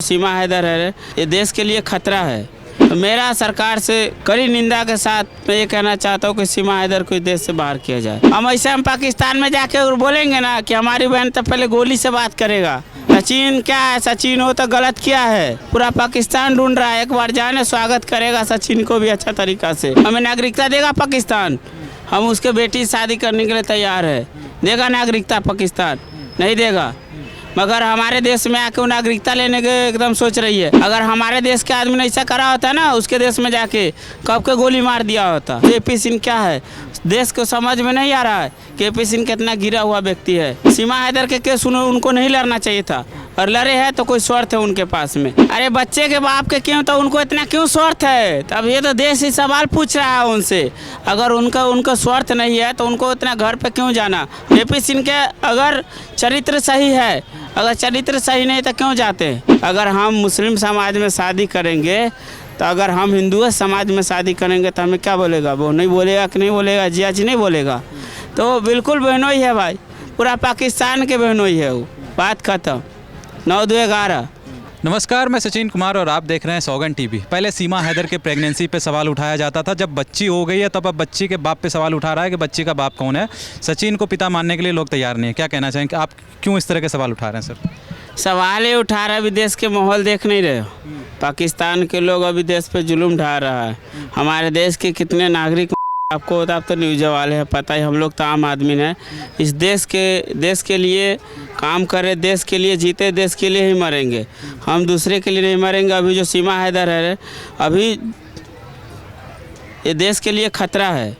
सीमा हैदर है, ये देश के लिए खतरा है। तो मेरा सरकार से कड़ी निंदा के साथ मैं ये कहना चाहता हूँ कि सीमा हैदर को देश से बाहर किया जाए। हम पाकिस्तान में जाके बोलेंगे ना कि हमारी बहन तो पहले गोली से बात करेगा। सचिन क्या है, सचिन हो तो गलत किया है, पूरा पाकिस्तान ढूंढ रहा है, एक बार जाने स्वागत करेगा सचिन को भी अच्छा तरीका से। हमें नागरिकता देगा पाकिस्तान, हम उसके बेटी शादी करने के लिए तैयार है। देगा नागरिकता पाकिस्तान? नहीं देगा। मगर हमारे देश में आके नागरिकता लेने के एकदम सोच रही है। अगर हमारे देश के आदमी ने ऐसा करा होता ना, उसके देश में जाके कब के गोली मार दिया होता। AP सिंह क्या है, देश को समझ में नहीं आ रहा है कि AP सिंह कितना गिरा हुआ व्यक्ति है। सीमा हैदर के केस उनको नहीं लड़ना चाहिए था, और लड़े हैं तो कोई स्वार्थ है उनके पास में। अरे बच्चे के बाप के क्यों, तो उनको इतना क्यों स्वार्थ है? तब ये तो देश ही सवाल पूछ रहा है उनसे। अगर उनका स्वार्थ नहीं है तो उनको इतना घर पे क्यों जाना? AP सिंह के अगर चरित्र सही है, अगर चरित्र सही नहीं तो क्यों जाते? अगर हम मुस्लिम समाज में शादी करेंगे तो अगर हम हिंदू समाज में शादी करेंगे तो हमें क्या बोलेगा? वो नहीं बोलेगा कि नहीं बोलेगा, जिया जी नहीं बोलेगा। तो बिल्कुल बहनों ही है भाई, पूरा पाकिस्तान के बहनों ही है वो। बात खत्म। 9-2-11। नमस्कार, मैं सचिन कुमार और आप देख रहे हैं सौगन टीवी। पहले सीमा हैदर के प्रेगनेंसी पे सवाल उठाया जाता था, जब बच्ची हो गई है तब अब बच्ची के बाप पे सवाल उठा रहा है कि बच्ची का बाप कौन है। सचिन को पिता मानने के लिए लोग तैयार नहीं है। क्या कहना चाहेंगे, आप क्यों इस तरह के सवाल उठा रहे हैं सर? सवाल ही उठा रहा है, अभी देश के माहौल देख नहीं रहे हो। पाकिस्तान के लोग अभी देश पे जुल्म ढा रहा है। हमारे देश के कितने नागरिक आपको होता, आप तो न्यूज वाले हैं, पता ही। हम लोग तो आम आदमी हैं। इस देश के लिए काम करें, देश के लिए जीते, देश के लिए ही मरेंगे, हम दूसरे के लिए नहीं मरेंगे। अभी जो सीमा हैदर है, अभी ये देश के लिए खतरा है।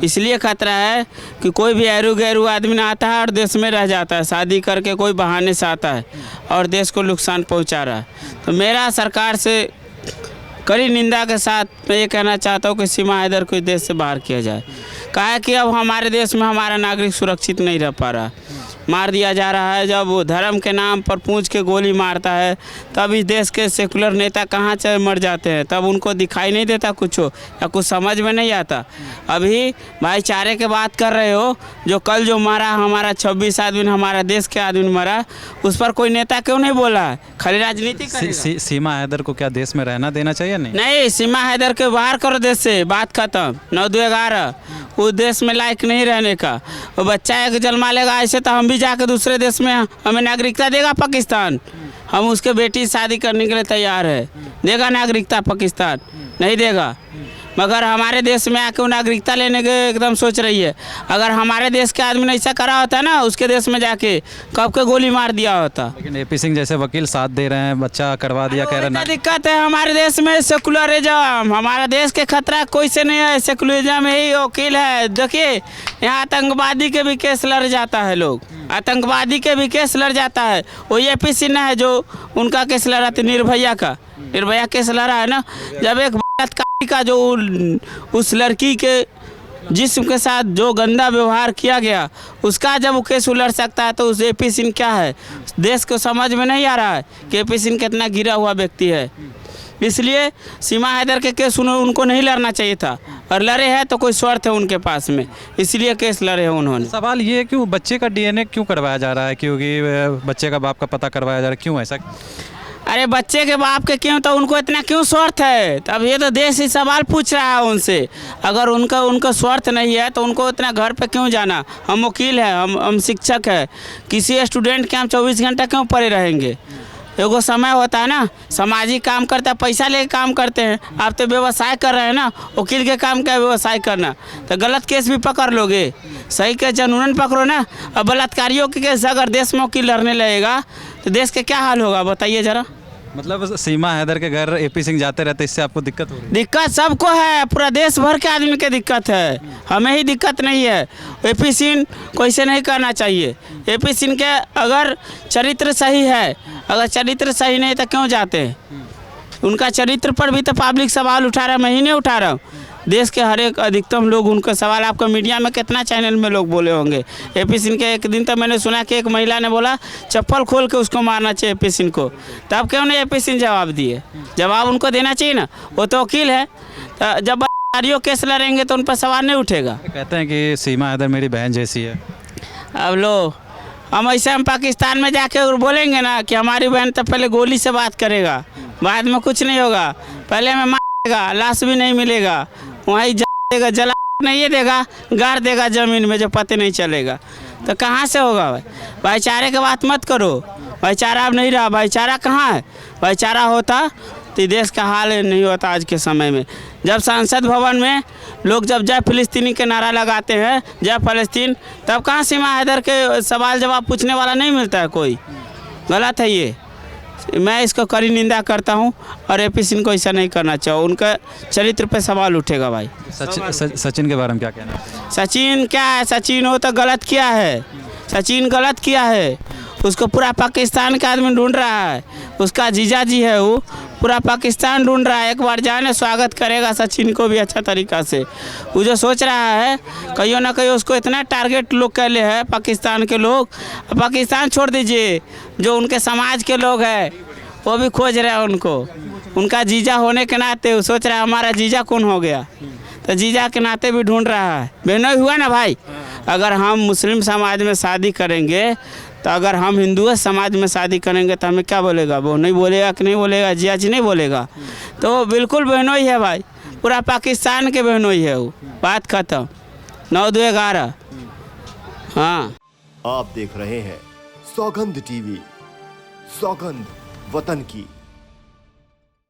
इसलिए खतरा है कि कोई भी ऐरू गैरू आदमी ना आता है और देश में रह जाता है, शादी करके कोई बहाने से आता है और देश को नुकसान पहुंचा रहा है। तो मेरा सरकार से कड़ी निंदा के साथ मैं ये कहना चाहता हूँ कि सीमा हैदर को देश से बाहर किया जाए। कहा है कि अब हमारे देश में हमारा नागरिक सुरक्षित नहीं रह पा रहा, मार दिया जा रहा है। जब वो धर्म के नाम पर पूंछ के गोली मारता है तब इस देश के सेकुलर नेता कहाँ से मर जाते हैं, तब उनको दिखाई नहीं देता कुछ हो, या कुछ समझ में नहीं आता। अभी भाईचारे की बात कर रहे हो, जो कल जो मारा हमारा 26 आदमी, हमारा देश के आदमी मरा, उस पर कोई नेता क्यों नहीं बोला है? खाली राजनीति करेगा। सीमा हैदर को क्या देश में रहना देना चाहिए? नहीं, सीमा हैदर के बाहर करो देश से, बात खत्म। 9-2-11। उस देश में लायक नहीं रहने का। वो बच्चा एक जन्मा लेगा, ऐसे तो हम भी जाके दूसरे देश में, हमें नागरिकता देगा पाकिस्तान? हम उसके बेटी शादी करने के लिए तैयार है। देगा नागरिकता पाकिस्तान? नहीं देगा। मगर हमारे देश में आके नागरिकता लेने के एकदम सोच रही है। अगर हमारे देश के आदमी ने ऐसा करा होता ना, उसके देश में जाके कब के गोली मार दिया होता। लेकिन AP सिंह जैसे वकील साथ दे रहे हैं, बच्चा करवा दिया, कह रहे हैं। दिक्कत है हमारे देश में सेकुलरिज्म। हमारा देश के खतरा कोई से नहीं है, सेकुलरिज्म ही वकील है। देखिए यहाँ आतंकवादी के भी केस लड़ जाता है, लोग आतंकवादी के भी केस लड़ जाता है। वो AP सिंह है जो उनका केस लड़ा था, निर्भया केस लड़ा है ना। जब एक का जो उस लड़की के जिस्म के साथ जो गंदा व्यवहार किया गया, उसका जब वो केस उलट सकता है, तो उस AP सिंह क्या है, देश को समझ में नहीं आ रहा है कि AP सिंह कितना गिरा हुआ व्यक्ति है। इसलिए सीमा हैदर के केस उनको नहीं लड़ना चाहिए था, और लड़े हैं तो कोई स्वार्थ है उनके पास में, इसलिए केस लड़े हैं उन्होंने। सवाल ये है क्यों बच्चे का DNA क्यों करवाया जा रहा है, क्योंकि बच्चे का बाप का पता करवाया जा रहा है, क्यों ऐसा? अरे बच्चे के बाप के क्यों, तो उनको इतना क्यों स्वार्थ है? तब ये तो देश ही सवाल पूछ रहा है उनसे। अगर उनका स्वार्थ नहीं है तो उनको इतना घर पे क्यों जाना? हम वकील हैं, हम शिक्षक हैं, किसी स्टूडेंट के हम 24 घंटा क्यों पड़े रहेंगे? एगो समय होता है ना, सामाजिक काम करता है, पैसा लेके काम करते हैं। आप तो व्यवसाय कर रहे हैं ना, वकील के काम का व्यवसाय करना, तो गलत केस भी पकड़ लोगे, सही केस जनून पकड़ो ना। और बलात्कारियों के केस अगर देश में वकील लड़ने लगेगा तो देश के क्या हाल होगा, बताइए ज़रा। मतलब सीमा हैदर के घर AP सिंह जाते रहते, इससे आपको दिक्कत हो रही है? दिक्कत सबको है, पूरा देश भर के आदमी के दिक्कत है, हमें ही दिक्कत नहीं है। AP सिंह को ऐसे नहीं करना चाहिए। AP सिंह के अगर चरित्र सही है, अगर चरित्र सही नहीं तो क्यों जाते? उनका चरित्र पर भी तो पब्लिक सवाल उठा रहा है, मैं ही नहीं उठा रहा हूँ। देश के हर एक अधिकतम लोग उनका सवाल, आपका मीडिया में कितना चैनल में लोग बोले होंगे। AP सिंह के एक दिन तो मैंने सुना कि एक महिला ने बोला चप्पल खोल के उसको मारना चाहिए AP सिंह को, तब क्यों नहीं AP सिंह जवाब दिए? जवाब उनको देना चाहिए ना, वो तो वकील है। तो जब बलात्कारियों केस लड़ेंगे तो उन पर सवाल नहीं उठेगा। कहते हैं कि सीमा हैदर मेरी बहन जैसी है। अब लो, हम ऐसे हम पाकिस्तान में जाके और बोलेंगे ना कि हमारी बहन तो पहले गोली से बात करेगा, बाद में कुछ नहीं होगा, पहले हमें मारेगा, लाश भी नहीं मिलेगा, वहीं देगा, जला नहीं देगा, गाड़ देगा ज़मीन में, जो पता नहीं चलेगा। तो कहाँ से होगा भाई? भाईचारे की बात मत करो, भाईचारा अब नहीं रहा। भाईचारा कहाँ है? भाईचारा होता तो देश का हाल नहीं होता आज के समय में। जब संसद भवन में लोग जब जय फिलिस्तीनी के नारा लगाते हैं, जय फलस्तीन, तब कहाँ सीमा हैदर के सवाल जवाब पूछने वाला नहीं मिलता है कोई? गलत है ये, मैं इसको कड़ी निंदा करता हूँ और AP सिंह को ऐसा नहीं करना चाहिए। उनका चरित्र पे सवाल उठेगा भाई। सचिन के बारे में क्या कहना है? सचिन क्या है? सचिन हो तो गलत किया है, सचिन गलत किया है। उसको पूरा पाकिस्तान का आदमी ढूंढ रहा है, उसका जीजा जी है, वो पूरा पाकिस्तान ढूंढ रहा है। एक बार जाने स्वागत करेगा सचिन को भी अच्छा तरीक़ा से। वो जो सोच रहा है कहीं ना कहीं उसको इतना टारगेट लोग कर ले है पाकिस्तान के लोग। पाकिस्तान छोड़ दीजिए, जो उनके समाज के लोग हैं वो भी खोज रहे हैं उनको। उनका जीजा होने के नाते वो सोच रहा है हमारा जीजा कौन हो गया, तो जीजा के नाते भी ढूंढ रहा है। बहनोई हुआ ना भाई, अगर हम मुस्लिम समाज में शादी करेंगे तो अगर हम हिंदू समाज में शादी करेंगे तो हमें क्या बोलेगा? वो नहीं बोलेगा कि नहीं बोलेगा? जिया जी नहीं बोलेगा। तो बिल्कुल बहनोई है भाई, पूरा पाकिस्तान के बहनोई है वो। बात खत्म। 9-2-11। हाँ, आप देख रहे हैं सौगंध TV, सौगंध वतन की।